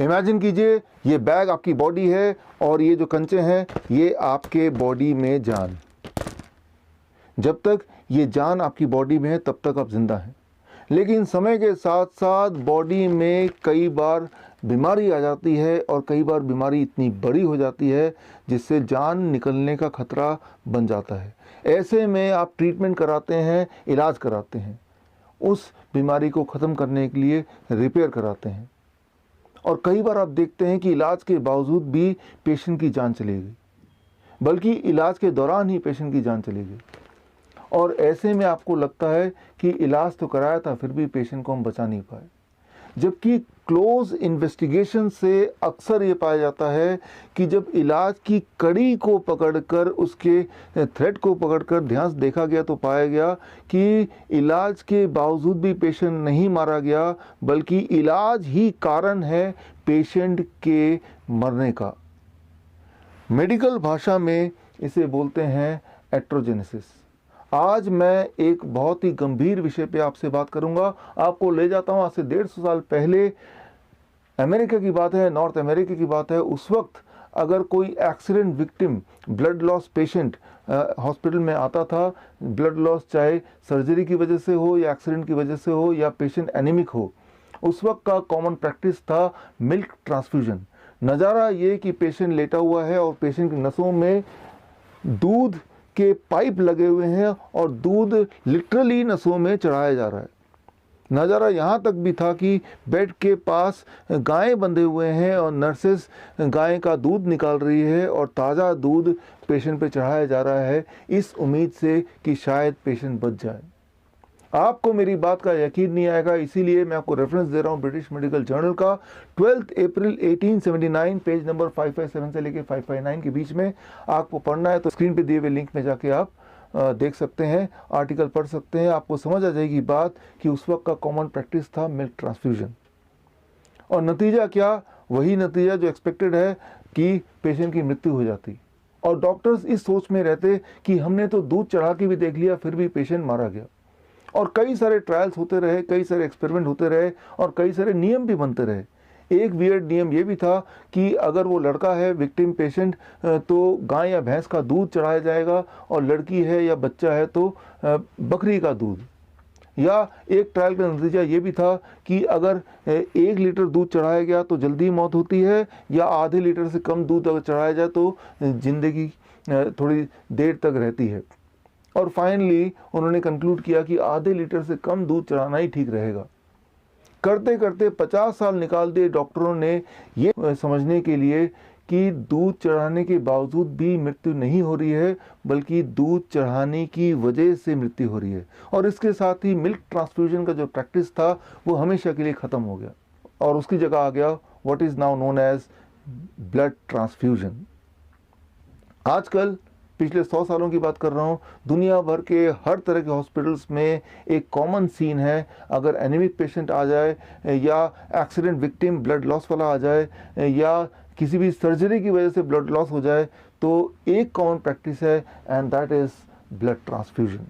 Imagine कीजिए ये bag आपकी बॉडी है और ये जो कंचे हैं ये आपके बॉडी में जान। जब तक ये जान आपकी बॉडी में है तब तक आप जिंदा हैं, लेकिन समय के साथ साथ बॉडी में कई बार बीमारी आ जाती है और कई बार बीमारी इतनी बड़ी हो जाती है जिससे जान निकलने का खतरा बन जाता है। ऐसे में आप ट्रीटमेंट कराते हैं, इलाज कराते हैं, उस बीमारी को ख़त्म करने के लिए रिपेयर कराते हैं। और कई बार आप देखते हैं कि इलाज के बावजूद भी पेशेंट की जान चली गई, बल्कि इलाज के दौरान ही पेशेंट की जान चली गई। और ऐसे में आपको लगता है कि इलाज तो कराया था फिर भी पेशेंट को हम बचा नहीं पाए। जबकि क्लोज इन्वेस्टिगेशन से अक्सर ये पाया जाता है कि जब इलाज की कड़ी को पकड़कर, उसके थ्रेड को पकड़कर ध्यान से देखा गया तो पाया गया कि इलाज के बावजूद भी पेशेंट नहीं मारा गया, बल्कि इलाज ही कारण है पेशेंट के मरने का। मेडिकल भाषा में इसे बोलते हैं एट्रोजेनेसिस। आज मैं एक बहुत ही गंभीर विषय पे आपसे बात करूंगा। आपको ले जाता हूं आज से 150 साल पहले, अमेरिका की बात है, नॉर्थ अमेरिका की बात है। उस वक्त अगर कोई accident victim, blood loss patient hospital में आता था, ब्लड लॉस चाहे सर्जरी की वजह से हो या एक्सीडेंट की वजह से हो या पेशेंट एनीमिक हो, उस वक्त का कॉमन प्रैक्टिस था मिल्क ट्रांसफ्यूजन। नज़ारा ये कि पेशेंट लेटा हुआ है और पेशेंट की नसों में दूध के पाइप लगे हुए हैं और दूध लिटरली नसों में चढ़ाया जा रहा है। नज़ारा यहाँ तक भी था कि बेड के पास गायें बंधे हुए हैं और नर्सेस गाय का दूध निकाल रही है और ताज़ा दूध पेशेंट पे चढ़ाया जा रहा है, इस उम्मीद से कि शायद पेशेंट बच जाए। आपको मेरी बात का यकीन नहीं आएगा, इसीलिए मैं आपको रेफरेंस दे रहा हूँ ब्रिटिश मेडिकल जर्नल का 12 अप्रैल 1879, पेज नंबर 557 से लेकर 559 के बीच में। आपको पढ़ना है तो स्क्रीन पे दिए हुए लिंक में जाके आप देख सकते हैं, आर्टिकल पढ़ सकते हैं। आपको समझ आ जाएगी बात कि उस वक्त का कॉमन प्रैक्टिस था मिल्क ट्रांसफ्यूजन। और नतीजा क्या? वही नतीजा जो एक्सपेक्टेड है कि पेशेंट की मृत्यु हो जाती। और डॉक्टर्स इस सोच में रहते कि हमने तो दूध चढ़ा के भी देख लिया फिर भी पेशेंट मारा गया। और कई सारे ट्रायल्स होते रहे, कई सारे एक्सपेरिमेंट होते रहे और कई सारे नियम भी बनते रहे। एक वियर्ड नियम ये भी था कि अगर वो लड़का है विक्टिम पेशेंट तो गाय या भैंस का दूध चढ़ाया जाएगा, और लड़की है या बच्चा है तो बकरी का दूध। या एक ट्रायल का नतीजा ये भी था कि अगर 1 लीटर दूध चढ़ाया गया तो जल्दी मौत होती है, या आधे लीटर से कम दूध अगर चढ़ाया जाए तो जिंदगी थोड़ी देर तक रहती है। और फाइनली उन्होंने कंक्लूड किया कि आधे लीटर से कम दूध चढ़ाना ही ठीक रहेगा। करते करते 50 साल निकाल दिए डॉक्टरों ने ये समझने के लिए कि दूध चढ़ाने के बावजूद भी मृत्यु नहीं हो रही है, बल्कि दूध चढ़ाने की वजह से मृत्यु हो रही है। और इसके साथ ही मिल्क ट्रांसफ्यूजन का जो प्रैक्टिस था वो हमेशा के लिए ख़त्म हो गया और उसकी जगह आ गया what is now known as blood transfusion. आजकल पिछले 100 सालों की बात कर रहा हूँ, दुनिया भर के हर तरह के हॉस्पिटल्स में एक कॉमन सीन है। अगर एनीमिक पेशेंट आ जाए या एक्सीडेंट विक्टिम ब्लड लॉस वाला आ जाए या किसी भी सर्जरी की वजह से ब्लड लॉस हो जाए, तो एक कॉमन प्रैक्टिस है and that is blood transfusion.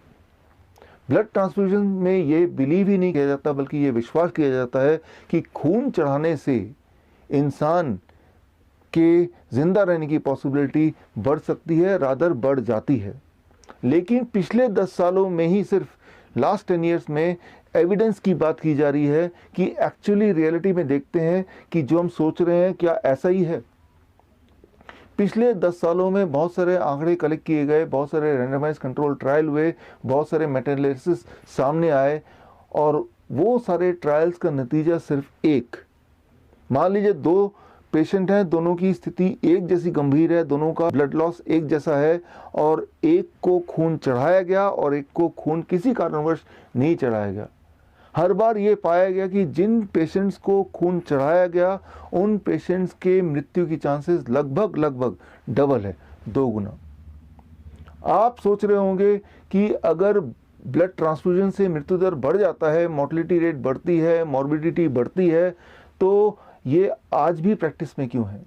Blood transfusion में ये बिलीव ही नहीं किया जाता, बल्कि ये विश्वास किया जाता है कि खून चढ़ाने से इंसान के जिंदा रहने की पॉसिबिलिटी बढ़ सकती है, रादर बढ़ जाती है। लेकिन पिछले 10 सालों में ही, सिर्फ लास्ट 10 ईयर्स में एविडेंस की बात की जा रही है कि एक्चुअली रियलिटी में देखते हैं कि जो हम सोच रहे हैं क्या ऐसा ही है। पिछले 10 सालों में बहुत सारे आंकड़े कलेक्ट किए गए, बहुत सारे रैंडमाइज कंट्रोल ट्रायल हुए, बहुत सारे मेटाएनालिसिस सामने आए, और वो सारे ट्रायल्स का नतीजा सिर्फ एक। मान लीजिए 2 पेशेंट हैं, दोनों की स्थिति एक जैसी गंभीर है, दोनों का ब्लड लॉस एक जैसा है, और एक को खून चढ़ाया गया और एक को खून किसी कारणवश नहीं चढ़ाया गया। हर बार ये पाया गया कि जिन पेशेंट्स को खून चढ़ाया गया उन पेशेंट्स के मृत्यु की चांसेस लगभग डबल है, 2 गुना। आप सोच रहे होंगे कि अगर ब्लड ट्रांसफ्यूजन से मृत्यु दर बढ़ जाता है, मोर्टेलिटी रेट बढ़ती है, मॉर्बिडिटी बढ़ती है, तो ये आज भी प्रैक्टिस में क्यों है?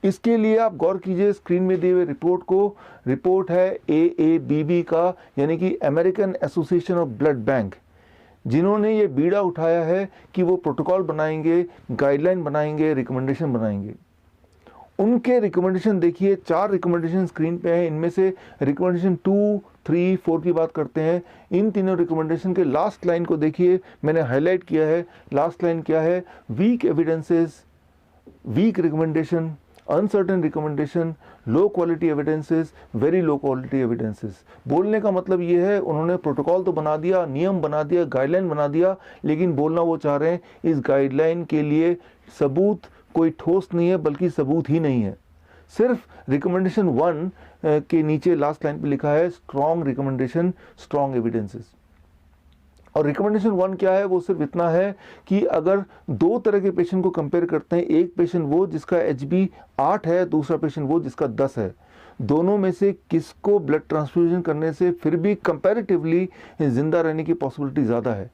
इसके लिए आप गौर कीजिए स्क्रीन में दिए हुए रिपोर्ट को। रिपोर्ट है AABB का, यानी कि American association of blood bank. जिन्होंने ये बीड़ा उठाया है कि वो प्रोटोकॉल बनाएंगे, गाइडलाइन बनाएंगे, रिकमेंडेशन बनाएंगे। उनके रिकमेंडेशन देखिए, 4 रिकमेंडेशन स्क्रीन पे हैं। इनमें से रिकमेंडेशन 2, 3, 4 की बात करते हैं। इन तीनों रिकमेंडेशन के लास्ट लाइन को देखिए, मैंने हाईलाइट किया है। लास्ट लाइन क्या है? Weak evidences, weak recommendation, uncertain recommendation, low quality evidences, very low quality evidences. बोलने का मतलब ये है, उन्होंने प्रोटोकॉल तो बना दिया, नियम बना दिया, गाइडलाइन बना दिया, लेकिन बोलना वो चाह रहे हैं इस गाइडलाइन के लिए सबूत कोई ठोस नहीं है, बल्कि सबूत ही नहीं है। सिर्फ रिकमेंडेशन 1 के नीचे लास्ट लाइन पे लिखा है स्ट्रॉन्ग रिकमेंडेशन, स्ट्रॉन्ग एविडेंसेस। और रिकमेंडेशन 1 क्या है? वो सिर्फ इतना है कि अगर 2 तरह के पेशेंट को कंपेयर करते हैं, एक पेशेंट वो जिसका HB 8 है, दूसरा पेशेंट वो जिसका 10 है, दोनों में से किसको ब्लड ट्रांसफ्यूजन करने से फिर भी कंपैरेटिवली जिंदा रहने की पॉसिबिलिटी ज़्यादा है।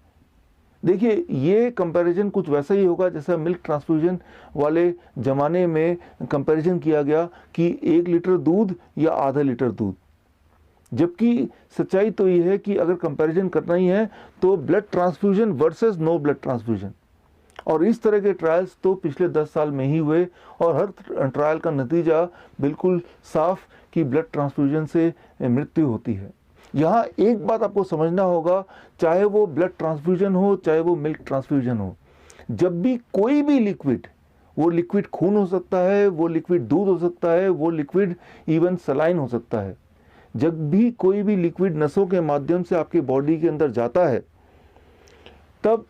देखिए, ये कंपैरिजन कुछ वैसा ही होगा जैसा मिल्क ट्रांसफ्यूजन वाले ज़माने में कंपैरिजन किया गया कि 1 लीटर दूध या आधा लीटर दूध। जबकि सच्चाई तो ये है कि अगर कंपैरिजन करना ही है तो blood transfusion versus no blood transfusion. और इस तरह के ट्रायल्स तो पिछले 10 साल में ही हुए, और हर ट्रायल का नतीजा बिल्कुल साफ कि ब्लड ट्रांसफ्यूजन से मृत्यु होती है। यहाँ एक बात आपको समझना होगा, चाहे वो ब्लड ट्रांसफ्यूजन हो, चाहे वो मिल्क ट्रांसफ्यूजन हो, जब भी कोई भी लिक्विड, वो लिक्विड खून हो सकता है, वो लिक्विड दूध हो सकता है, वो लिक्विड इवन सलाइन हो सकता है, जब भी कोई भी लिक्विड नसों के माध्यम से आपके बॉडी के अंदर जाता है, तब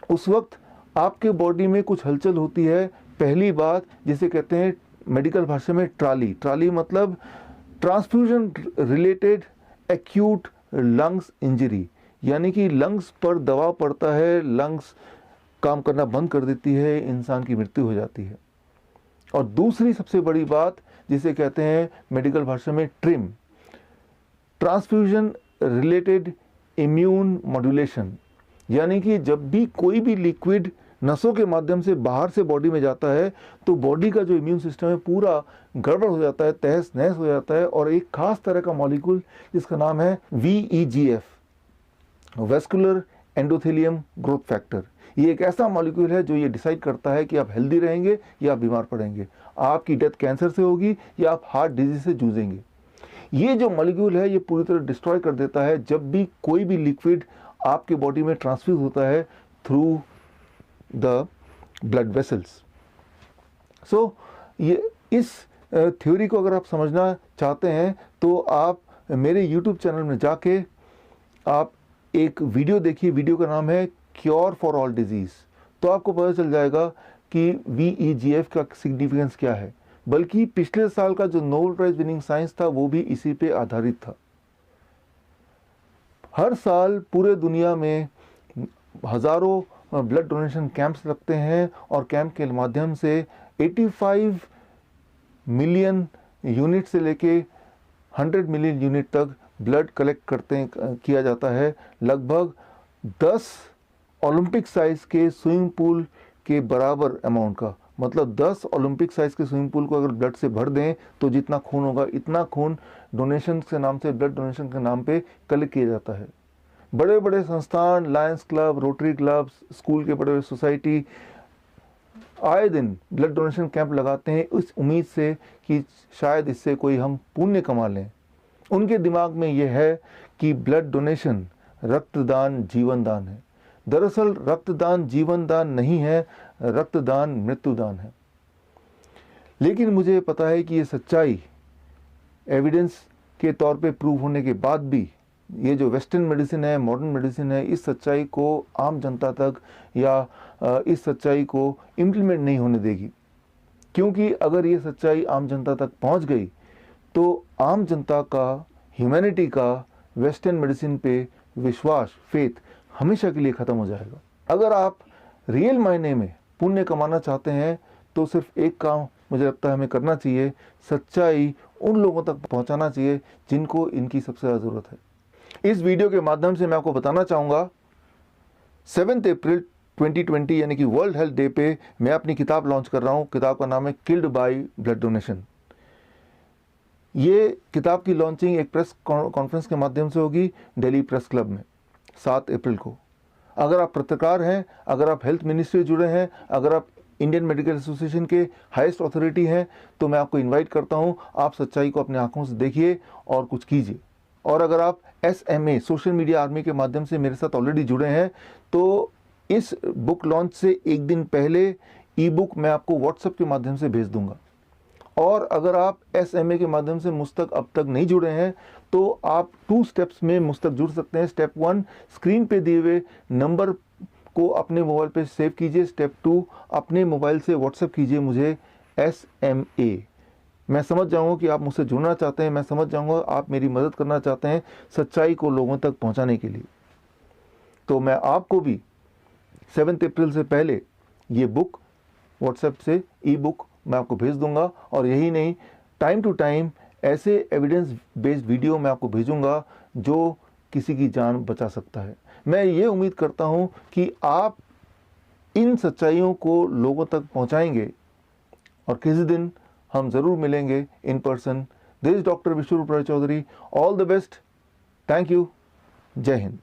उस वक्त आपके बॉडी में कुछ हलचल होती है। पहली बात जिसे कहते हैं मेडिकल भाषा में ट्राली। ट्राली मतलब transfusion related acute lungs injury, यानी कि लंग्स पर दबाव पड़ता है, लंग्स काम करना बंद कर देती है, इंसान की मृत्यु हो जाती है। और दूसरी सबसे बड़ी बात जिसे कहते हैं मेडिकल भाषा में trim, transfusion related immune modulation, यानी कि जब भी कोई भी लिक्विड नसों के माध्यम से बाहर से बॉडी में जाता है तो बॉडी का जो इम्यून सिस्टम है पूरा गड़बड़ हो जाता है, तहस नहस हो जाता है। और एक खास तरह का मॉलिक्यूल जिसका नाम है VEGF, vascular endothelium growth factor, ये एक ऐसा मॉलिक्यूल है जो ये डिसाइड करता है कि आप हेल्दी रहेंगे या आप बीमार पड़ेंगे, आपकी डेथ कैंसर से होगी या आप हार्ट डिजीज से जूझेंगे। ये जो मॉलिक्यूल है ये पूरी तरह डिस्ट्रॉय कर देता है जब भी कोई भी लिक्विड आपके बॉडी में ट्रांसफ्यूज होता है थ्रू द ब्लड वेसल्स। सो ये इस थ्योरी को अगर आप समझना चाहते हैं तो आप मेरे YouTube चैनल में जाके आप एक वीडियो देखिए। वीडियो का नाम है क्योर फॉर ऑल डिजीज़। तो आपको पता चल जाएगा कि VEGF का सिग्निफिकेंस क्या है। बल्कि पिछले साल का जो नोबेल प्राइज विनिंग साइंस था वो भी इसी पे आधारित था। हर साल पूरे दुनिया में हज़ारों ब्लड डोनेशन कैंप्स लगते हैं और कैंप के माध्यम से 85 मिलियन यूनिट से लेके 100 मिलियन यूनिट तक ब्लड कलेक्ट किया जाता है। लगभग 10 ओलंपिक साइज के स्विमिंग पूल के बराबर अमाउंट का, मतलब 10 ओलंपिक साइज के स्विमिंग पूल को अगर ब्लड से भर दें तो जितना खून होगा इतना खून डोनेशन के नाम से, ब्लड डोनेशन के नाम पे कलेक्ट किया जाता है। बड़े बड़े संस्थान, Lions club, rotary club, school के बड़े बड़े सोसाइटी आए दिन ब्लड डोनेशन कैंप लगाते हैं इस उम्मीद से कि शायद इससे कोई हम पुण्य कमा लें। उनके दिमाग में यह है कि ब्लड डोनेशन रक्तदान जीवन दान है। दरअसल रक्तदान जीवन दान नहीं है, रक्तदान मृत्युदान है। लेकिन मुझे पता है कि ये सच्चाई एविडेंस के तौर पे प्रूव होने के बाद भी ये जो वेस्टर्न मेडिसिन है, मॉडर्न मेडिसिन है, इस सच्चाई को आम जनता तक या इस सच्चाई को इम्प्लीमेंट नहीं होने देगी। क्योंकि अगर ये सच्चाई आम जनता तक पहुंच गई तो आम जनता का, ह्यूमैनिटी का वेस्टर्न मेडिसिन पे विश्वास, फेथ हमेशा के लिए ख़त्म हो जाएगा। अगर आप रियल मायने में पुण्य कमाना चाहते हैं तो सिर्फ एक काम मुझे लगता है हमें करना चाहिए, सच्चाई उन लोगों तक पहुंचाना चाहिए जिनको इनकी सबसे ज़्यादा ज़रूरत है। इस वीडियो के माध्यम से मैं आपको बताना चाहूँगा 7 अप्रैल 2020 यानी कि वर्ल्ड हेल्थ डे पे मैं अपनी किताब लॉन्च कर रहा हूँ। किताब का नाम है किल्ड बाय ब्लड डोनेशन। ये किताब की लॉन्चिंग एक प्रेस कॉन्फ्रेंस के माध्यम से होगी दिल्ली प्रेस क्लब में 7 अप्रैल को। अगर आप पत्रकार हैं, अगर आप हेल्थ मिनिस्ट्री जुड़े हैं, अगर आप इंडियन मेडिकल एसोसिएशन के हाईएस्ट अथॉरिटी हैं, तो मैं आपको इनवाइट करता हूं, आप सच्चाई को अपने आंखों से देखिए और कुछ कीजिए। और अगर आप SMA सोशल मीडिया आर्मी के माध्यम से मेरे साथ ऑलरेडी जुड़े हैं, तो इस बुक लॉन्च से एक दिन पहले ई बुक मैं आपको व्हाट्सएप के माध्यम से भेज दूंगा। और अगर आप SMA के माध्यम से मुझ तक अब तक नहीं जुड़े हैं, तो आप 2 स्टेप्स में मुझ तक जुड़ सकते हैं। स्टेप 1, स्क्रीन पे दिए हुए नंबर को अपने मोबाइल पे सेव कीजिए। स्टेप 2, अपने मोबाइल से व्हाट्सएप कीजिए मुझे SMA। मैं समझ जाऊंगा कि आप मुझसे जुड़ना चाहते हैं, मैं समझ जाऊंगा आप मेरी मदद करना चाहते हैं सच्चाई को लोगों तक पहुंचाने के लिए। तो मैं आपको भी 7 अप्रैल से पहले ये बुक व्हाट्सएप से ई बुक मैं आपको भेज दूंगा। और यही नहीं, टाइम टू टाइम ऐसे एविडेंस बेस्ड वीडियो मैं आपको भेजूंगा जो किसी की जान बचा सकता है। मैं ये उम्मीद करता हूं कि आप इन सच्चाइयों को लोगों तक पहुंचाएंगे और किसी दिन हम ज़रूर मिलेंगे in person. This is doctor Biswaroop Roy Chowdhury. All the best. Thank you. जय हिंद।